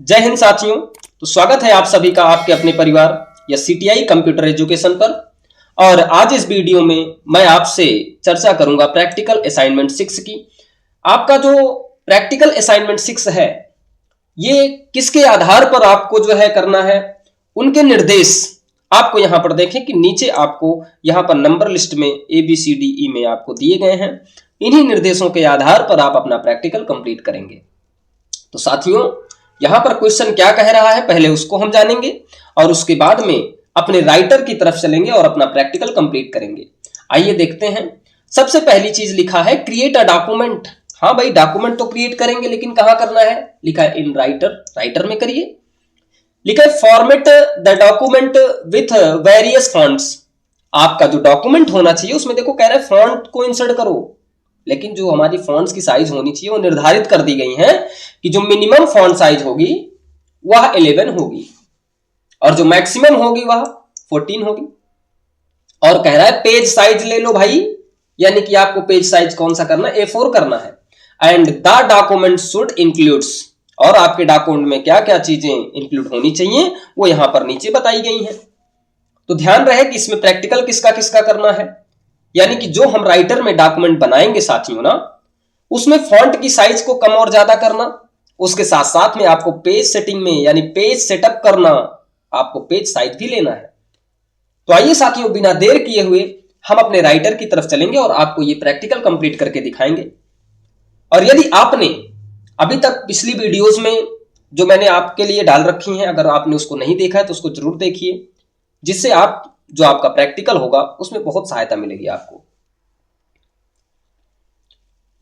जय हिंद साथियों। तो स्वागत है आप सभी का आपके अपने परिवार या सीटीआई कंप्यूटर एजुकेशन पर। और आज इस वीडियो में मैं आपसे चर्चा करूंगा प्रैक्टिकल असाइनमेंट 6 की। आपका जो प्रैक्टिकल असाइनमेंट 6 है ये किसके आधार पर आपको जो है करना है, उनके निर्देश आपको यहां पर देखें कि नीचे आपको यहां पर नंबर लिस्ट में ABCDE में आपको दिए गए हैं। इन्हीं निर्देशों के आधार पर आप अपना प्रैक्टिकल कंप्लीट करेंगे। तो साथियों यहां पर क्वेश्चन क्या कह रहा है पहले उसको हम जानेंगे और उसके बाद में अपने राइटर की तरफ चलेंगे और अपना प्रैक्टिकल कंप्लीट करेंगे। आइए देखते हैं। सबसे पहली चीज लिखा है क्रिएट अ डॉक्यूमेंट। हाँ भाई, डॉक्यूमेंट तो क्रिएट करेंगे लेकिन कहां करना है, लिखा है इन राइटर, राइटर में करिए। लिखा है format the document with various fonts. आपका जो डॉक्यूमेंट होना चाहिए उसमें देखो कह रहा है फॉन्ट को इंसर्ट करो, लेकिन जो हमारी फॉन्ट्स की साइज होनी चाहिए वो निर्धारित कर दी गई है कि जो मिनिमम फॉन्ट साइज होगी वह 11 होगी और जो मैक्सिमम होगी वह 14 होगी। और कह रहा है पेज साइज ले लो भाई, यानी कि आपको पेज साइज कौन सा करना है, A4 करना है। And the document should includes, और आपके डॉक्यूमेंट में क्या क्या चीजें इंक्लूड होनी चाहिए वो यहां पर नीचे बताई गई हैं। तो ध्यान रहे कि इसमें प्रैक्टिकल किसका किसका करना है, यानी कि जो हम राइटर में डॉक्यूमेंट बनाएंगे साथियों ना, उसमें फॉन्ट की साइज को कम और ज्यादा करना, उसके साथ साथ में आपको पेज सेटिंग में यानी पेज सेटअप करना, आपको पेज साइज भी लेना है। तो आइए साथियों बिना देर किए हुए हम अपने राइटर की तरफ चलेंगे और आपको ये प्रैक्टिकल कंप्लीट करके दिखाएंगे। और यदि आपने अभी तक पिछली वीडियोस में जो मैंने आपके लिए डाल रखी हैं, अगर आपने उसको नहीं देखा है तो उसको जरूर देखिए, जिससे आप जो आपका प्रैक्टिकल होगा उसमें बहुत सहायता मिलेगी आपको।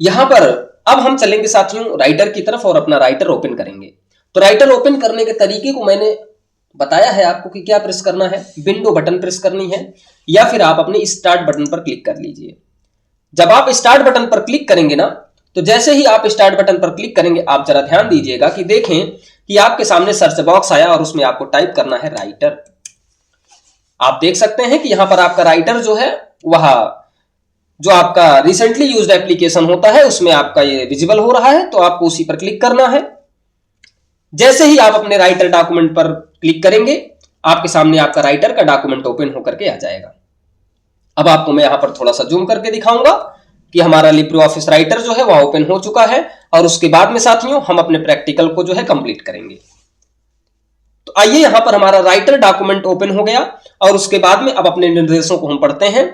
यहां पर अब हम चलेंगे साथियों राइटर की तरफ और अपना राइटर ओपन करेंगे। तो राइटर ओपन करने के तरीके को मैंने बताया है आपको कि क्या प्रेस करना है, विंडो बटन प्रेस करनी है या फिर आप अपने स्टार्ट बटन पर क्लिक कर लीजिए। जब आप स्टार्ट बटन पर क्लिक करेंगे ना, तो जैसे ही आप स्टार्ट बटन पर क्लिक करेंगे आप जरा ध्यान दीजिएगा कि देखें कि आपके सामने सर्च बॉक्स आया और उसमें आपको टाइप करना है राइटर। आप देख सकते हैं कि यहां पर आपका राइटर जो है वह जो आपका रिसेंटली यूज्ड एप्लीकेशन होता है उसमें आपका ये विजिबल हो रहा है, तो आपको उसी पर क्लिक करना है। जैसे ही आप अपने राइटर डॉक्यूमेंट पर क्लिक करेंगे आपके सामने आपका राइटर का डॉक्यूमेंट ओपन होकर के आ जाएगा। अब आपको मैं यहां पर थोड़ा सा जूम करके दिखाऊंगा कि हमारा लिब्रे ऑफिस राइटर जो है वह ओपन हो चुका है और उसके बाद में साथियों हम अपने प्रैक्टिकल को जो है कंप्लीट करेंगे। तो आइए यहां पर हमारा राइटर डॉक्यूमेंट ओपन हो गया और उसके बाद में अब अपने निर्देशों को हम पढ़ते हैं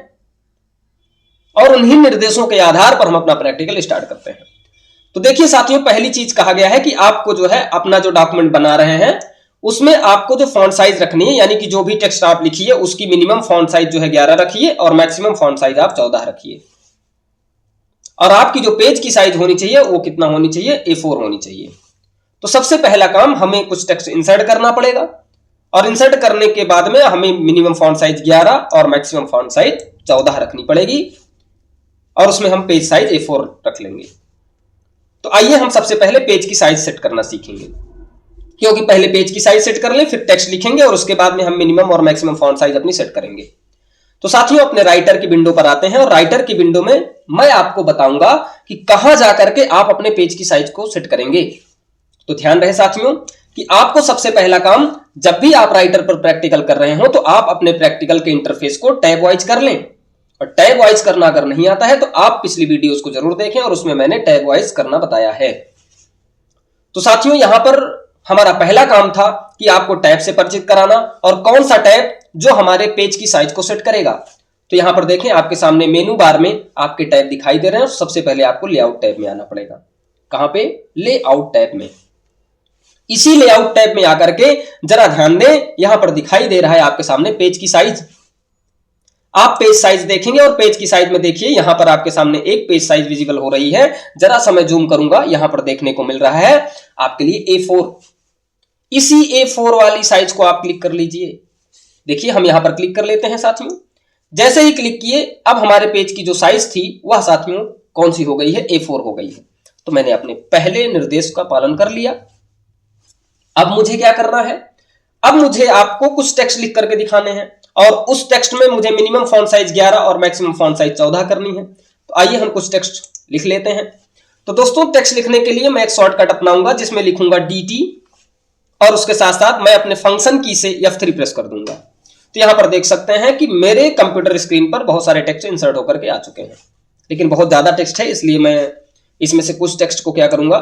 और उन्हीं निर्देशों के आधार पर हम अपना प्रैक्टिकल स्टार्ट करते हैं। तो देखिए साथियों, पहली चीज कहा गया है कि आपको जो है अपना जो डॉक्यूमेंट बना रहे हैं उसमें आपको जो फॉन्ट साइज रखनी है, यानी कि जो भी टेक्स्ट आप लिखिए उसकी मिनिमम फॉन्ट साइज जो है 11 रखिए और मैक्सिमम फॉन्ट साइज आप 14 रखिए। और आपकी जो पेज की साइज होनी चाहिए वो कितना होनी चाहिए, A4 होनी चाहिए। तो सबसे पहला काम हमें कुछ टेक्स्ट इंसर्ट करना पड़ेगा और इंसर्ट करने के बाद में हमें मिनिमम फॉन्ट साइज 11 और मैक्सिमम फॉन्ट साइज 14 रखनी पड़ेगी और उसमें हम पेज साइज A4 रख लेंगे। तो आइए हम सबसे पहले पेज की साइज सेट करना सीखेंगे, क्योंकि पहले पेज की साइज सेट कर ले फिर टेक्स्ट लिखेंगे और उसके बाद में हम मिनिमम और मैक्सिमम फॉन्ट साइज अपनी सेट करेंगे। तो साथियों अपने राइटर की विंडो पर आते हैं और राइटर की विंडो में मैं आपको बताऊंगा कि कहां जाकर के आप अपने पेज की साइज को सेट करेंगे। तो ध्यान रहे साथियों कि आपको सबसे पहला काम, जब भी आप राइटर पर प्रैक्टिकल कर रहे हो तो आप अपने प्रैक्टिकल के इंटरफेस को टैब वाइज कर लें। और टैब वाइज करना अगर नहीं आता है तो आप पिछली वीडियोस को जरूर देखें और उसमें मैंने टैब वाइज करना बताया है। तो साथियों यहां पर हमारा पहला काम था कि आपको टैब से परिचित कराना, और कौन सा टैब जो हमारे पेज की साइज को सेट करेगा। तो यहां पर देखें आपके सामने मेनू बार में आपके टैब दिखाई दे रहे हैं। सबसे पहले आपको लेआउट टैब में आना पड़ेगा। कहां पे, लेआउट टैब में। इसी लेआउट टैब में आकर के जरा ध्यान दें, यहां पर दिखाई दे रहा है आपके सामने पेज की साइज। आप पेज साइज देखेंगे और पेज की साइज में देखिए यहां पर आपके सामने एक पेज साइज विजिबल हो रही है। जरा सा मैं जूम करूंगा, यहां पर देखने को मिल रहा है आपके लिए A4। इसी A4 वाली साइज को आप क्लिक कर लीजिए। देखिए हम यहां पर क्लिक कर लेते हैं साथियों। जैसे ही क्लिक किए अब हमारे पेज की जो साइज थी वह साथियों कौन सी हो गई है, A4 हो गई है। तो मैंने अपने पहले निर्देश का पालन कर लिया। अब मुझे क्या करना है, अब मुझे आपको कुछ टेक्स्ट लिख करके दिखाने हैं और उस टेक्स्ट में मुझे मिनिमम फॉन्ट साइज 11 और मैक्सिमम फॉन्ट साइज 14 करनी है। तो आइए हम कुछ टेक्स्ट लिख लेते हैं। तो दोस्तों टेक्स्ट लिखने के लिए मैं एक शॉर्टकट अपनाऊंगा जिसमें लिखूंगा DT और उसके साथ साथ मैं अपने फंक्शन की से F3 प्रेस कर दूंगा। तो यहां पर देख सकते हैं कि मेरे कंप्यूटर स्क्रीन पर बहुत सारे टेक्स्ट इंसर्ट होकर के आ चुके हैं, लेकिन बहुत ज्यादा टेक्स्ट है, इसलिए मैं इसमें से कुछ टेक्स्ट को क्या करूंगा,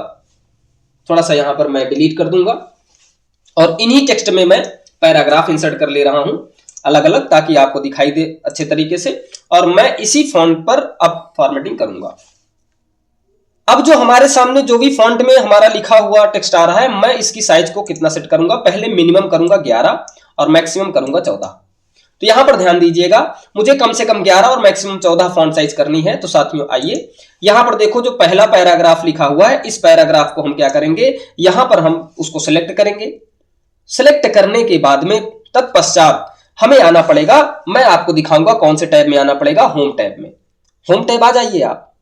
थोड़ा सा यहां पर मैं डिलीट कर दूंगा और इन्हीं टेक्स्ट में मैं पैराग्राफ इंसर्ट कर ले रहा हूं अलग अलग, ताकि आपको दिखाई दे अच्छे तरीके से। और मैं इसी फॉन्ट पर अब फॉर्मेटिंग करूंगा। अब जो हमारे सामने जो भी फॉन्ट में हमारा लिखा हुआ टेक्स्ट आ रहा है, मैं इसकी साइज को कितना सेट करूंगा, पहले मिनिमम करूंगा 11 और मैक्सिमम करूंगा 14। तो यहां पर ध्यान दीजिएगा, मुझे कम से कम 11 और मैक्सिमम 14 फॉन्ट साइज करनी है। तो साथियों आइए यहां पर देखो, जो पहला पैराग्राफ लिखा हुआ है, इस पैराग्राफ को हम क्या करेंगे, यहां पर हम उसको सिलेक्ट करेंगे। सिलेक्ट करने के बाद में तत्पश्चात हमें आना पड़ेगा, मैं आपको दिखाऊंगा कौन से टैब में आना पड़ेगा, होम टैब में। होम टैब आ जाइए, आप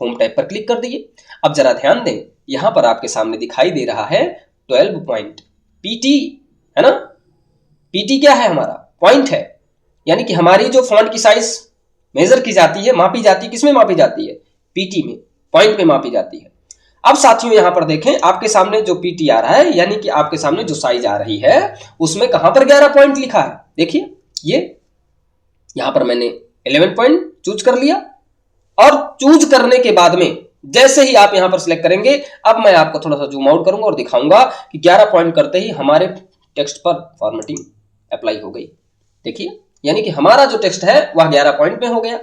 होम टैब पर क्लिक कर दिए। अब जरा ध्यान दें, यहां पर आपके सामने दिखाई दे रहा है 12 पॉइंट पीटी, है ना। पीटी क्या है, हमारा पॉइंट है, यानी कि हमारी जो फॉन्ट की साइज मेजर की जाती है, मापी जाती है, किसमें मापी जाती है, पीटी में, पॉइंट में मापी जाती है। अब साथियों यहां पर देखें, आपके सामने जो पीटी आ रहा है, यानी कि आपके सामने जो साइज आ रही है, उसमें कहां पर 11 पॉइंट लिखा है, देखिए ये यहां पर मैंने 11 पॉइंट चूज कर लिया। और चूज करने के बाद में जैसे ही आप यहां पर सिलेक्ट करेंगे, अब मैं आपको थोड़ा सा जूम आउट करूंगा और दिखाऊंगा कि 11 पॉइंट करते ही हमारे टेक्स्ट पर फॉर्मेटिंग अप्लाई हो गई। देखिए, यानी कि हमारा जो टेक्स्ट है वह 11 पॉइंट में हो गया।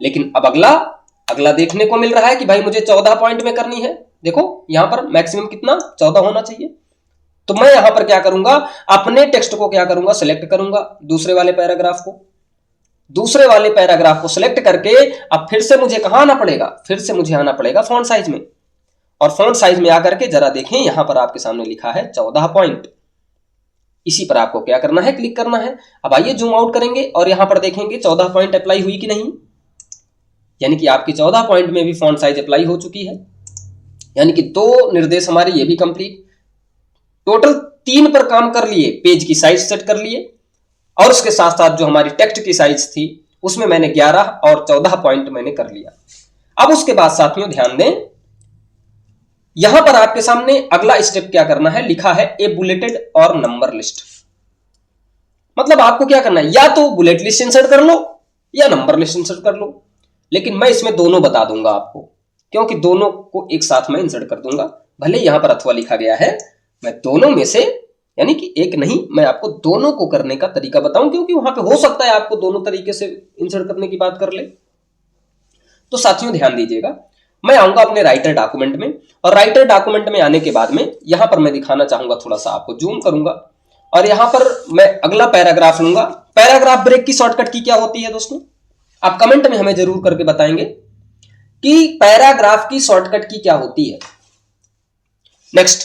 लेकिन अब अगला देखने को मिल रहा है कि भाई मुझे 14 पॉइंट में करनी है। देखो यहां पर मैक्सिमम कितना, 14 होना चाहिए। तो मैं यहां पर क्या करूंगा, अपने टेक्स्ट को क्या करूंगा, सिलेक्ट करूंगा, दूसरे वाले पैराग्राफ को सिलेक्ट करके अब फिर से मुझे कहां आना पड़ेगा, फिर से मुझे आना पड़ेगा फॉन्ट साइज में। और फॉन्ट साइज में आकर के जरा देखें, यहां पर आपके सामने लिखा है 14 पॉइंट। इसी पर आपको क्या करना है, क्लिक करना है। अब आइए जूम आउट करेंगे और यहां पर देखेंगे 14 पॉइंट अप्लाई हुई कि नहीं, यानी कि आपकी 14 पॉइंट में भी फॉन्ट साइज अप्लाई हो चुकी है। यानी कि 2 निर्देश हमारे ये भी कंप्लीट, टोटल 3 पर काम कर लिए, पेज की साइज सेट कर लिए और उसके साथ साथ जो हमारी टेक्स्ट की साइज थी उसमें मैंने 11 और 14 पॉइंट मैंने कर लिया। अब उसके बाद साथियों ध्यान दें, यहां पर आपके सामने अगला स्टेप क्या करना है, लिखा है ए बुलेटेड और नंबर लिस्ट। मतलब आपको क्या करना है, या तो बुलेट लिस्ट इंसर्ट कर लो या नंबर लिस्ट इंसर्ट कर लो। लेकिन मैं इसमें दोनों बता दूंगा आपको, क्योंकि दोनों को एक साथ में इंसर्ट कर दूंगा। भले यहां पर अथवा लिखा गया है, मैं दोनों में से, यानी कि एक नहीं, मैं आपको दोनों को करने का तरीका बताऊं, क्योंकि वहां पे हो सकता है आपको दोनों तरीके से इंसर्ट करने की बात कर ले। तो साथियों ध्यान दीजिएगा, मैं आऊंगा अपने राइटर डॉक्यूमेंट में और राइटर डॉक्यूमेंट में आने के बाद में यहां पर मैं दिखाना चाहूंगा, थोड़ा सा आपको जूम करूंगा और यहां पर मैं अगला पैराग्राफ लूंगा। पैराग्राफ ब्रेक की शॉर्टकट की क्या होती है दोस्तों, आप कमेंट में हमें जरूर करके बताएंगे कि पैराग्राफ की शॉर्टकट की क्या होती है। नेक्स्ट,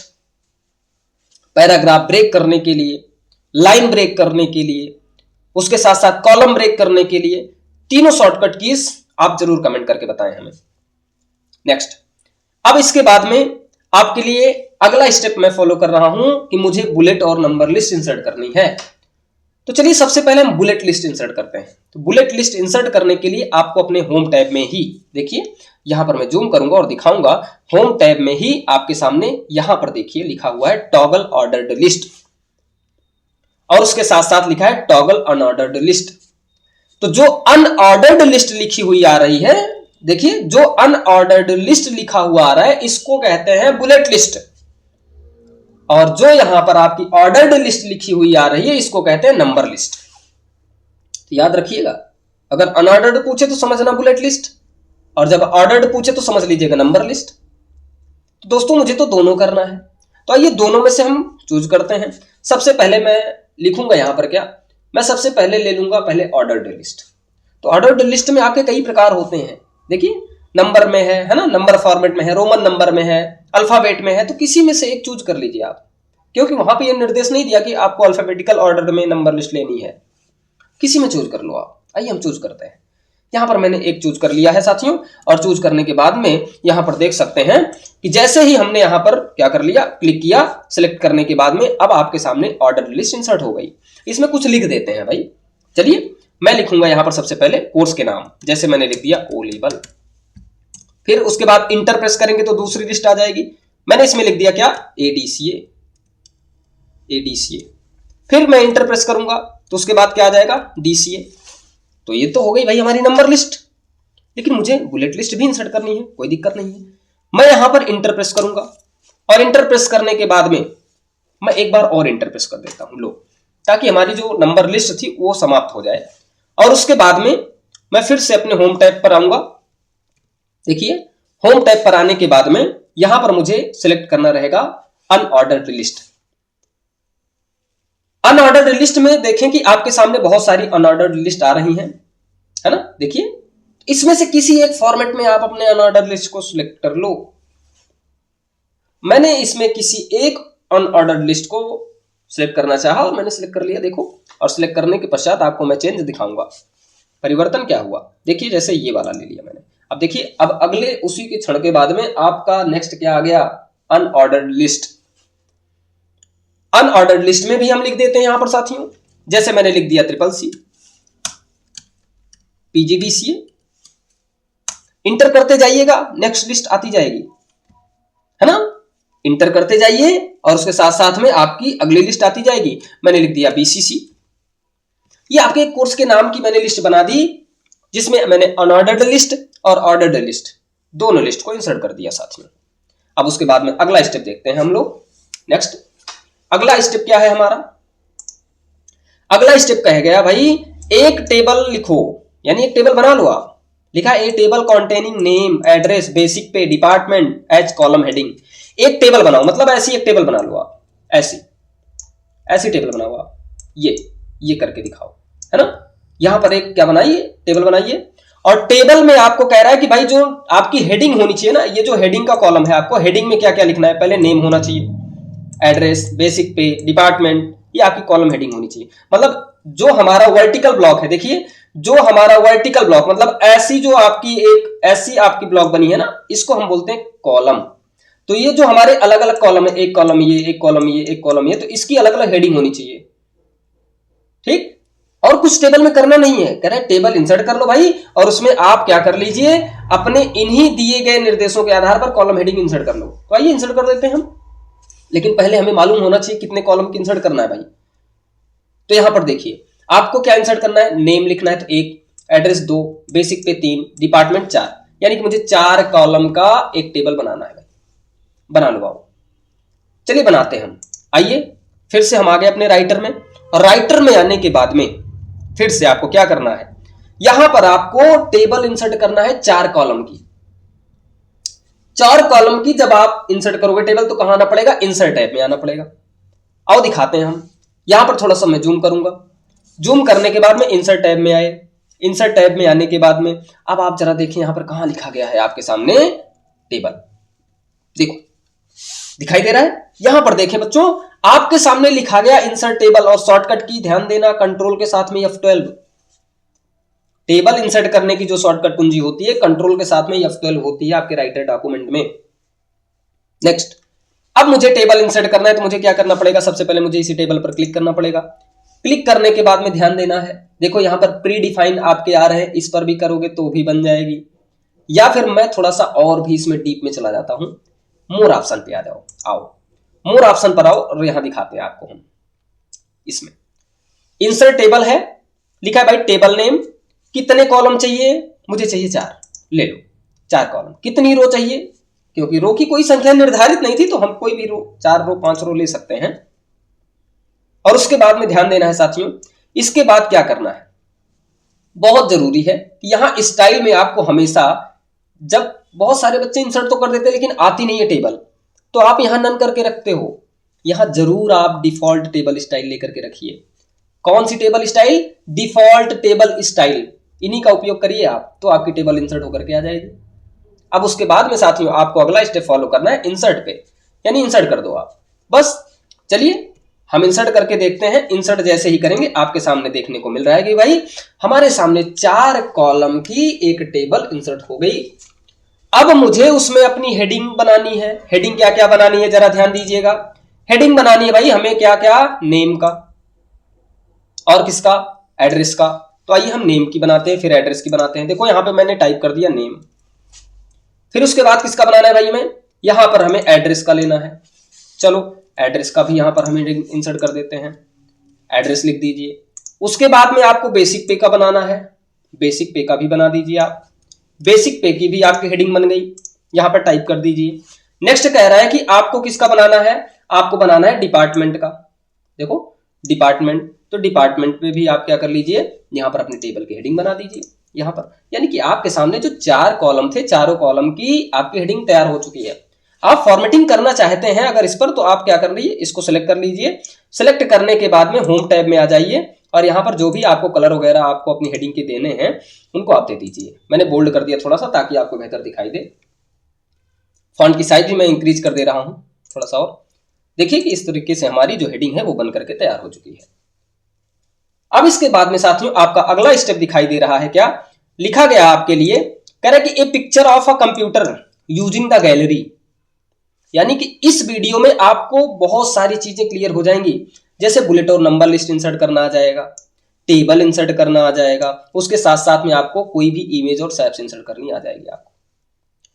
पैराग्राफ ब्रेक करने के लिए, लाइन ब्रेक करने के लिए, उसके साथ साथ कॉलम ब्रेक करने के लिए, तीनों शॉर्टकट कीज आप जरूर कमेंट करके बताएं हमें। नेक्स्ट, अब इसके बाद में आपके लिए अगला स्टेप मैं फॉलो कर रहा हूं कि मुझे बुलेट और नंबर लिस्ट इंसर्ट करनी है। तो चलिए सबसे पहले हम बुलेट लिस्ट इंसर्ट करते हैं। तो बुलेट लिस्ट इंसर्ट करने के लिए आपको अपने होम टैब में ही, देखिए यहां पर मैं जूम करूंगा और दिखाऊंगा, होम टैब में ही आपके सामने यहां पर देखिए लिखा हुआ है टॉगल ऑर्डर्ड लिस्ट और उसके साथ साथ लिखा है टॉगल अनऑर्डर्ड लिस्ट। तो जो अनऑर्डर्ड लिस्ट लिखी हुई आ रही है, देखिए जो अनऑर्डर्ड लिस्ट लिखा हुआ आ रहा है इसको कहते हैं बुलेट लिस्ट, और जो यहां पर आपकी ऑर्डर्ड लिस्ट लिखी हुई आ रही है इसको कहते हैं नंबर लिस्ट। तो याद रखिएगा, अगर अनऑर्डर्ड पूछे तो समझना बुलेट लिस्ट, और जब ऑर्डर्ड पूछे तो समझ लीजिएगा नंबर लिस्ट। तो दोस्तों मुझे तो दोनों करना है, तो आइए दोनों में से हम चूज करते हैं। सबसे पहले मैं लिखूंगा यहां पर क्या, मैं सबसे पहले ले लूंगा पहले ऑर्डर्ड लिस्ट। तो ऑर्डर्ड लिस्ट में आपके कई प्रकार होते हैं, देखिए नंबर में है ना, नंबर फॉर्मेट में है, रोमन नंबर में है, अल्फाबेट में है, तो किसी में से एक चूज कर लीजिए आप, क्योंकि वहां पे ये निर्देश नहीं दिया कि आपको अल्फाबेटिकल ऑर्डर में नंबर लिस्ट लेनी है, किसी में चूज कर लो आप। आइए हम चूज करते हैं। यहां पर मैंने एक चूज कर लिया है साथियों, और चूज करने के बाद में यहां पर देख सकते हैं कि जैसे ही हमने यहां पर क्या कर लिया, क्लिक किया, सिलेक्ट करने के बाद में अब आपके सामने ऑर्डर लिस्ट इंसर्ट हो गई। इसमें कुछ लिख देते हैं भाई, चलिए मैं लिखूंगा यहां पर सबसे पहले कोर्स के नाम, जैसे मैंने लिख दिया ओ लेवल, फिर उसके बाद इंटर प्रेस करेंगे तो दूसरी लिस्ट आ जाएगी। मैंने इसमें लिख दिया क्या, ADCA, ADCA, फिर मैं इंटर प्रेस करूंगा तो उसके बाद क्या आ जाएगा, DCA। तो ये तो हो गई भाई हमारी नंबर लिस्ट, लेकिन मुझे बुलेट लिस्ट भी इंसर्ट करनी है, कोई दिक्कत नहीं है। मैं यहां पर इंटर प्रेस करूंगा और इंटर प्रेस करने के बाद में मैं एक बार और इंटर प्रेस कर देता हूं लो, ताकि हमारी जो नंबर लिस्ट थी वो समाप्त हो जाए। और उसके बाद में मैं फिर से अपने होम टैब पर आऊंगा। देखिए होम टैब पर आने के बाद में यहां पर मुझे सिलेक्ट करना रहेगा अनऑर्डर्ड लिस्ट। अनऑर्डर्ड लिस्ट में देखें कि आपके सामने बहुत सारी अनऑर्डर्ड लिस्ट आ रही हैं, है ना। देखिए इसमें से किसी एक फॉर्मेट में आप अपने अनऑर्डर्ड लिस्ट को सिलेक्ट कर लो। मैंने इसमें किसी एक अनऑर्डर्ड लिस्ट को सिलेक्ट करना चाहा और मैंने सिलेक्ट कर लिया। देखो, और सिलेक्ट करने के पश्चात आपको मैं चेंज दिखाऊंगा, परिवर्तन क्या हुआ। देखिए जैसे ये वाला ले लिया मैंने, अब देखिए अब अगले उसी के क्षण के बाद में आपका नेक्स्ट क्या आ गया, अनऑर्डर्ड लिस्ट। अनऑर्डर्ड लिस्ट में भी हम लिख देते हैं यहां पर साथियों, जैसे मैंने लिख दिया CCC PGDCA। इंटर करते जाइएगा, नेक्स्ट लिस्ट आती जाएगी, है ना। इंटर करते जाइए और उसके साथ साथ में आपकी अगली लिस्ट आती जाएगी। मैंने लिख दिया BCC। ये आपके कोर्स के नाम की मैंने लिस्ट बना दी, जिसमें मैंने अनऑर्डर्ड लिस्ट और ऑर्डर्ड लिस्ट दोनों लिस्ट को इंसर्ट कर दिया साथियों। अब उसके बाद में अगला स्टेप देखते हैं हम लोग। नेक्स्ट अगला स्टेप क्या है हमारा, अगला स्टेप कह गया भाई एक टेबल लिखो, यानी एक टेबल बना लो। आप लिखा a table containing name, address, basic pay, department as column heading. एक टेबल बनाओ, मतलब ऐसी एक टेबल बना लो आप, ऐसी टेबल बनाओ आप, ये करके दिखाओ, है ना। यहां पर एक क्या बनाइए, टेबल बनाइए। और टेबल में आपको कह रहा है कि भाई जो आपकी हेडिंग होनी चाहिए ना, ये जो हेडिंग का कॉलम है, आपको हेडिंग में क्या क्या लिखना है, पहले नेम होना चाहिए, एड्रेस, बेसिक पे, डिपार्टमेंट, ये आपकी कॉलम हेडिंग होनी चाहिए। मतलब जो हमारा वर्टिकल ब्लॉक है, देखिए जो हमारा वर्टिकल ब्लॉक मतलब ऐसी जो आपकी एक ऐसी आपकी ब्लॉक बनी है ना, इसको हम बोलते हैं कॉलम। तो ये जो हमारे अलग अलग कॉलम है, एक कॉलम ये, एक कॉलम ये, एक कॉलम ये, तो इसकी अलग अलग हेडिंग होनी चाहिए, ठीक। और कुछ टेबल में करना नहीं है, कह रहे टेबल इंसर्ट कर लो भाई, और उसमें आप क्या कर लीजिए, अपने इन्हीं दिए गए निर्देशों के आधार पर कॉलम हेडिंग इंसर्ट कर लो। तो आइए इंसर्ट कर देते हैं हम, लेकिन पहले हमें मालूम होना चाहिए कितने कॉलम की इंसर्ट करना है भाई। तो यहां पर देखिए आपको क्या इंसर्ट करना है, नेम लिखना है तो 1, एड्रेस 2, बेसिक पे 3, डिपार्टमेंट 4, यानी कि मुझे 4 कॉलम का एक टेबल बनाना है भाई। बना लो आओ, चलिए बनाते हैं हम। आइए फिर से हम आ गए अपने राइटर में, और राइटर में आने के बाद में फिर से आपको क्या करना है, यहां पर आपको टेबल इंसर्ट करना है 4 कॉलम की। 4 कॉलम की जब आप इंसर्ट करोगे टेबल, तो कहां आना पड़ेगा, इंसर्ट टैब में आना पड़ेगा। आओ दिखाते हैं हम। यहां पर थोड़ा सा मैं जूम करूंगा, जूम करने के बाद में इंसर्ट टैब में आए। इंसर्ट टैब में आने के बाद में अब आप जरा देखिए यहां पर कहां लिखा गया है आपके सामने टेबल, देखो दिखाई दे रहा है। यहां पर देखें बच्चों, आपके सामने लिखा गया इंसर्ट टेबल, और शॉर्टकट की ध्यान देना कंट्रोल के साथ में F12। टेबल इंसर्ट करने की जो शॉर्टकट कुंजी होती है कंट्रोल के साथ में F12 होती है आपके राइटर डॉक्यूमेंट में। नेक्स्ट, अब मुझे टेबल इंसर्ट करना है तो मुझे क्या करना पड़ेगा, सबसे पहले मुझे इसी टेबल पर क्लिक करना पड़ेगा। क्लिक करने के बाद में ध्यान देना है, देखो यहां पर प्री डिफाइन आपके आ रहे हैं, इस पर भी करोगे तो भी बन जाएगी, या फिर मैं थोड़ा सा और भी इसमें डीप में चला जाता हूं, मोर ऑप्शन पे आ जाओ। आओ मोर ऑप्शन पर आओ और यहां दिखाते हैं आपको हम। इसमें इंसर्ट टेबल है, लिखा है भाई टेबल नेम, कितने कॉलम चाहिए, मुझे चाहिए 4, ले लो 4 कॉलम। कितनी रो चाहिए, क्योंकि रो की कोई संख्या निर्धारित नहीं थी तो हम कोई भी रो 4 रो 5 रो ले सकते हैं। और उसके बाद में ध्यान देना है साथियों, इसके बाद क्या करना है, बहुत जरूरी है कि यहां स्टाइल में आपको हमेशा, जब बहुत सारे बच्चे इंसर्ट तो कर देते हैं लेकिन आती नहीं है टेबल, तो आप यहां नन करके रखते हो, यहां जरूर आप डिफॉल्ट टेबल स्टाइल लेकर के रखिए। कौन सी table style, default table style, इन्हीं का उपयोग करिए आप, तो आपकी टेबल इंसर्ट होकर के आ जाएगी। अब उसके बाद में साथियों आपको अगला स्टेप फॉलो करना है इंसर्ट पे, यानी इंसर्ट कर दो आप बस। चलिए हम इंसर्ट करके देखते हैं। इंसर्ट जैसे ही करेंगे आपके सामने देखने को मिल रहा है कि भाई हमारे सामने 4 कॉलम की एक टेबल इंसर्ट हो गई। अब मुझे उसमें अपनी हेडिंग बनानी है। हेडिंग क्या क्या बनानी है जरा ध्यान दीजिएगा। हेडिंग बनानी है भाई हमें क्या क्या, नेम का, और किसका, एड्रेस का। तो आइए हम नेम की बनाते हैं, फिर एड्रेस की बनाते हैं। देखो यहां पे मैंने टाइप कर दिया नेम, फिर उसके बाद किसका बनाना है भाई, हमें यहां पर हमें एड्रेस का लेना है। चलो एड्रेस का भी यहाँ पर हम हेडिंग इंसर्ट कर देते हैं, एड्रेस लिख दीजिए। उसके बाद में आपको बेसिक पे का बनाना है, बेसिक पे का भी बना दीजिए आप, बेसिक पे की भी आपकी हेडिंग बन गई, यहाँ पर टाइप कर दीजिए। नेक्स्ट कह रहा है कि आपको किसका बनाना है, आपको बनाना है डिपार्टमेंट का। देखो डिपार्टमेंट, तो डिपार्टमेंट पे भी आप क्या कर लीजिए, यहाँ पर अपने टेबल की हेडिंग बना दीजिए यहाँ पर। यानी कि आपके सामने जो 4 कॉलम थे, चारों कॉलम की आपकी हेडिंग तैयार हो चुकी है। आप फॉर्मेटिंग करना चाहते हैं अगर इस पर, तो आप क्या कर लीजिए, इसको सिलेक्ट कर लीजिए। सिलेक्ट करने के बाद में होम टैब में आ जाइए और यहाँ पर जो भी आपको कलर वगैरह आपको अपनी हेडिंग के देने हैं उनको आप दे दीजिए। मैंने बोल्ड कर दिया थोड़ा सा ताकि आपको बेहतर दिखाई दे। फॉन्ट की साइज भी मैं इंक्रीज कर दे रहा हूं थोड़ा सा, और देखिए कि इस तरीके से हमारी जो हेडिंग है वो बन करके तैयार हो चुकी है। अब इसके बाद में साथियों आपका अगला स्टेप दिखाई दे रहा है, क्या लिखा गया आपके लिए, कह रहा है कि a picture of a computer using the gallery. यानी कि इस वीडियो में आपको बहुत सारी चीजें क्लियर हो जाएंगी, जैसे बुलेट और नंबर लिस्ट इंसर्ट करना आ जाएगा, टेबल इंसर्ट करना आ जाएगा, उसके साथ साथ में आपको कोई भी इमेज और शैप्स इंसर्ट करनी आ जाएगी आपको।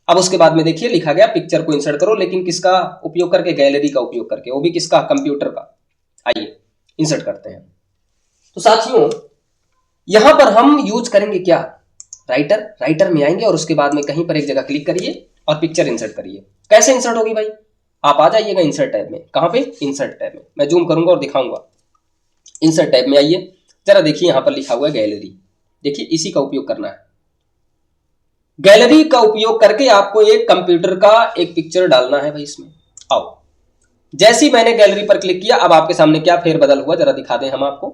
अब उसके बाद में देखिए लिखा गया पिक्चर को इंसर्ट करो, लेकिन किसका उपयोग करके, गैलरी का उपयोग करके, वो भी किसका, कंप्यूटर का। आइए इंसर्ट करते हैं। तो साथियों यहां पर हम यूज करेंगे क्या, राइटर। राइटर में आएंगे और उसके बाद में कहीं पर एक जगह क्लिक करिए और पिक्चर इंसर्ट करिए। कैसे इंसर्ट होगी भाई, आप आ जाइएगा इंसर्ट टैब में। कहां पे, इंसर्ट टैब में। मैं जूम करूंगा और दिखाऊंगा। इंसर्ट टैब में आइए, जरा देखिए यहां पर लिखा हुआ है गैलरी। देखिए इसी का उपयोग करना है। गैलरी का उपयोग करके आपको एक कंप्यूटर का एक पिक्चर डालना है भाई इसमें। आओ, जैसे ही मैंने गैलरी पर क्लिक किया, अब आपके सामने क्या फेरबदल हुआ जरा दिखा दें हम आपको।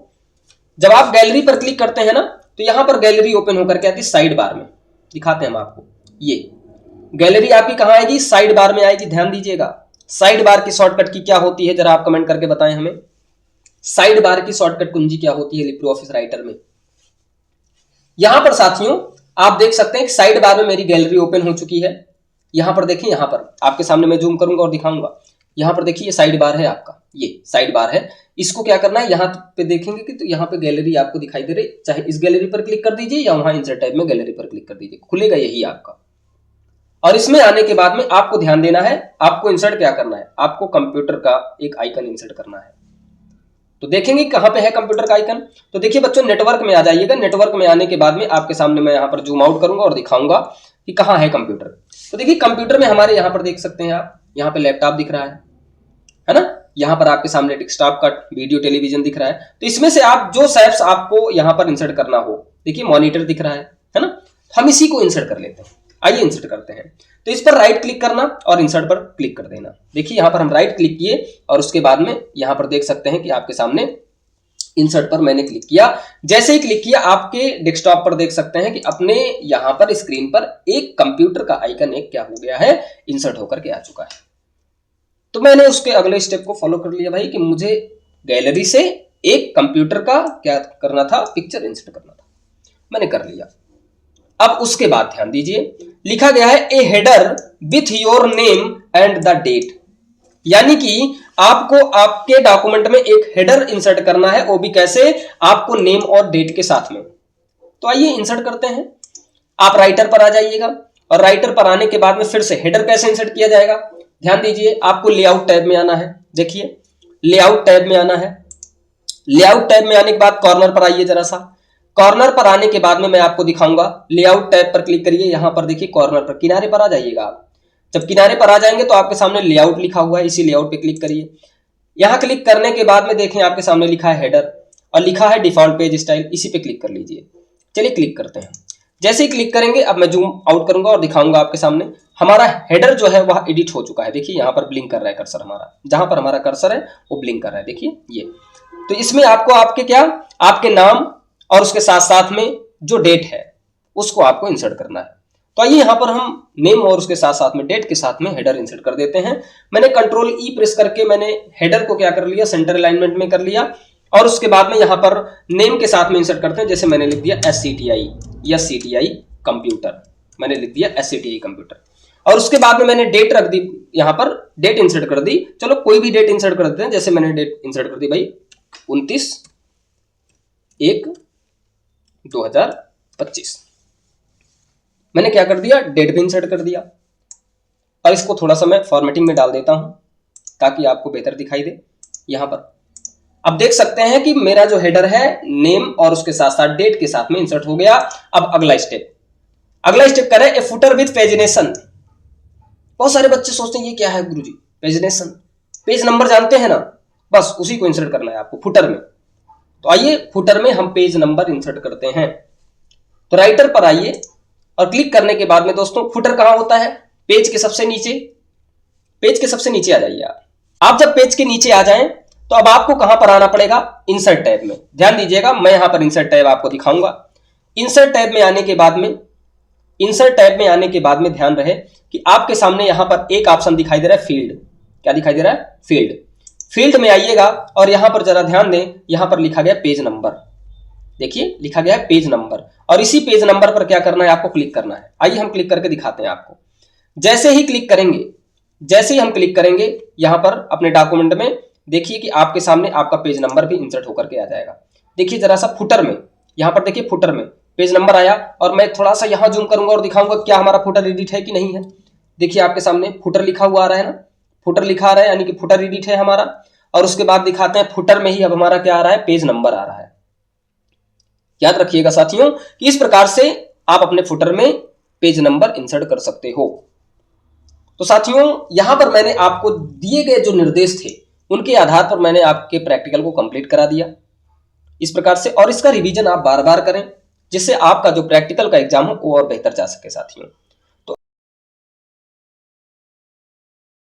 जब आप गैलरी पर क्लिक करते हैं ना, तो यहां पर गैलरी ओपन होकर के आती है साइड बार में। दिखाते हैं हम आपको, ये गैलरी आपकी कहां आएगी, साइड बार में आएगी। ध्यान दीजिएगा, साइड बार की शॉर्टकट की क्या होती है, जरा आप कमेंट करके बताएं हमें। साइड बार की शॉर्टकट कुंजी क्या होती है लिब्रे ऑफिस राइटर में। यहां पर साथियों आप देख सकते हैं कि साइड बार में मेरी गैलरी ओपन हो चुकी है। यहां पर देखिए, यहां पर आपके सामने मैं जूम करूंगा और दिखाऊंगा। यहां पर देखिए ये साइड बार है आपका, ये साइड बार है। इसको क्या करना है, यहां पे देखेंगे कि तो यहां पे गैलरी आपको दिखाई दे रही, चाहे इस गैलरी पर क्लिक कर दीजिए या वहां इंसर्ट टैब में गैलरी पर क्लिक कर दीजिए, खुलेगा यही आपका। और इसमें आने के बाद में आपको ध्यान देना है, आपको इंसर्ट क्या करना है, आपको कंप्यूटर का एक आइकन इंसर्ट करना है। तो देखेंगे कहां पे है कंप्यूटर का आइकन। तो देखिए बच्चों नेटवर्क में आ जाइएगा। नेटवर्क में आने के बाद में आपके सामने मैं यहां पर जूम आउट करूंगा और दिखाऊंगा कि कहां है कंप्यूटर। तो देखिए कंप्यूटर में हमारे यहां पर देख सकते हैं आप, यहां पे लैपटॉप दिख रहा है ना। यहां पर आपके सामने डेस्कटॉप का वीडियो टेलीविजन दिख रहा है। तो इसमें से आप जो शैप्स आपको यहां पर इंसर्ट करना हो, देखिए मॉनिटर दिख रहा है ना, हम इसी को इंसर्ट कर लेते हैं। आइए इंसर्ट करते हैं। तो इस पर राइट क्लिक करना और इंसर्ट पर क्लिक कर देना। देखिए यहां पर हम राइट क्लिक किए और उसके बाद में यहां पर देख सकते हैं कि आपके सामने इंसर्ट पर मैंने क्लिक किया। जैसे ही क्लिक किया, आपके डेस्कटॉप पर देख सकते हैं कि अपने यहां पर स्क्रीन पर एक कंप्यूटर का आइकन एक क्या हो गया है, इंसर्ट होकर के आ चुका है। तो मैंने उसके अगले स्टेप को फॉलो कर लिया भाई कि मुझे गैलरी से एक कंप्यूटर का क्या करना था, पिक्चर इंसर्ट करना था। मैंने कर लिया। अब उसके बाद ध्यान दीजिए, लिखा गया है a header with your name and the date. यानी कि आपको आपके डॉक्यूमेंट में एक हेडर इंसर्ट करना है, वो भी कैसे, आपको नेम और डेट के साथ में। तो आइए इंसर्ट करते हैं। आप राइटर पर आ जाइएगा और राइटर पर आने के बाद में फिर से हेडर कैसे इंसर्ट किया जाएगा, ध्यान दीजिए। आपको लेआउट टैब में आना है। देखिए लेआउट टैब में आना है। लेआउट टैब में आने के बाद कॉर्नर पर आइए जरा सा। कॉर्नर पर आने के बाद में मैं आपको दिखाऊंगा। लेआउट टैब पर क्लिक करिए, यहां पर देखिए कॉर्नर पर किनारे पर आ जाइएगा आप। जब किनारे पर आ जाएंगे तो आपके सामने लेआउट लिखा हुआ है, इसी लेआउट पे क्लिक करिए। यहां क्लिक करने के बाद में देखें आपके सामने लिखा है हेडर और लिखा है डिफॉल्ट पेज स्टाइल, इसी पे क्लिक कर लीजिए। चलिए क्लिक करते हैं। जैसे ही क्लिक करेंगे, अब मैं जूम आउट करूंगा और दिखाऊंगा आपके सामने हमारा हेडर जो है वह एडिट हो चुका है। देखिए यहां पर ब्लिंक कर रहा है कर्सर, हमारा जहां पर हमारा कर्सर है वो ब्लिंक कर रहा है, देखिए ये। तो इसमें आपको आपके क्या, आपके नाम और उसके साथ साथ में जो डेट है उसको आपको इंसर्ट करना है। तो आइए यहां पर हम नेम और उसके साथ साथ में डेट के साथ में हेडर इंसर्ट कर देते हैं। मैंने कंट्रोल ई प्रेस करके मैंने हेडर को क्या कर लिया, सेंटर अलाइनमेंट में कर लिया। और उसके बाद में यहां पर नेम के साथ में इंसर्ट करते हैं। जैसे मैंने लिख दिया SCTI या CTI कंप्यूटर, मैंने लिख दिया SCTI कंप्यूटर। और उसके बाद में मैंने डेट रख दी, यहां पर डेट इंसर्ट कर दी। चलो कोई भी डेट इंसर्ट कर देते हैं। जैसे मैंने डेट इंसर्ट कर दी भाई 29/1/2025। मैंने क्या कर दिया, डेट भी इंसर्ट कर दिया। और इसको थोड़ा सा मैं फॉर्मेटिंग में डाल देता हूं, ताकि आपको बेहतर दिखाई दे। यहां पर अब देख सकते हैं कि मेरा जो हेडर है नेम और उसके साथ साथ डेट के साथ में इंसर्ट हो गया। अब अगला स्टेप करें ए फुटर विद पेजिनेशन। बहुत सारे बच्चे सोचते हैं ये क्या है गुरुजी, पेजिनेशन, पेज नंबर जानते हैं ना, बस उसी को इंसर्ट करना है आपको फुटर में। तो आइए फुटर में हम पेज नंबर इंसर्ट करते हैं। तो राइटर पर आइए और क्लिक करने के बाद में दोस्तों फुटर कहां होता है, पेज के सबसे नीचे, पेज के सबसे नीचे आ जाइए आप जब पेज के नीचे आ जाएं तो अब आपको कहां पर आना पड़ेगा, इंसर्ट टैब में। ध्यान दीजिएगा, मैं यहां पर इंसर्ट टैब आपको दिखाऊंगा। इंसर्ट टैब में आने के बाद में ध्यान रहे कि आपके सामने यहां पर एक ऑप्शन दिखाई दे रहा है फील्ड। क्या दिखाई दे रहा है, फील्ड में आइएगा और यहां पर जरा ध्यान दें, यहां पर लिखा गया पेज नंबर। देखिए लिखा गया है पेज नंबर, और इसी पेज नंबर पर क्या करना है, आपको क्लिक करना है। आइए हम क्लिक करके दिखाते हैं आपको। जैसे ही हम क्लिक करेंगे यहां पर अपने डॉक्यूमेंट में, देखिए कि आपके सामने आपका पेज नंबर भी इंसर्ट होकर के आ जाएगा। देखिए जरा सा फुटर में, यहां पर देखिए फुटर में पेज नंबर आया, और मैं थोड़ा सा यहां जूम करूंगा और दिखाऊंगा क्या हमारा फुटर एडिट है कि नहीं है। देखिए आपके सामने फुटर लिखा हुआ आ रहा है ना, फुटर लिखा आ रहा है, यानी कि फुटर एडिट है हमारा। और उसके बाद दिखाते हैं फुटर में ही अब हमारा क्या आ रहा है, पेज नंबर आ रहा है। याद रखिएगा साथियों कि इस प्रकार से आप अपने फुटर में पेज नंबर इंसर्ट कर सकते हो। तो साथियों यहां पर मैंने आपको दिए गए जो निर्देश थे उनके आधार पर मैंने आपके प्रैक्टिकल को कंप्लीट करा दिया इस प्रकार से, और इसका रिवीजन आप बार बार करें जिससे आपका जो प्रैक्टिकल का एग्जाम हो वो और बेहतर जा सके साथियों।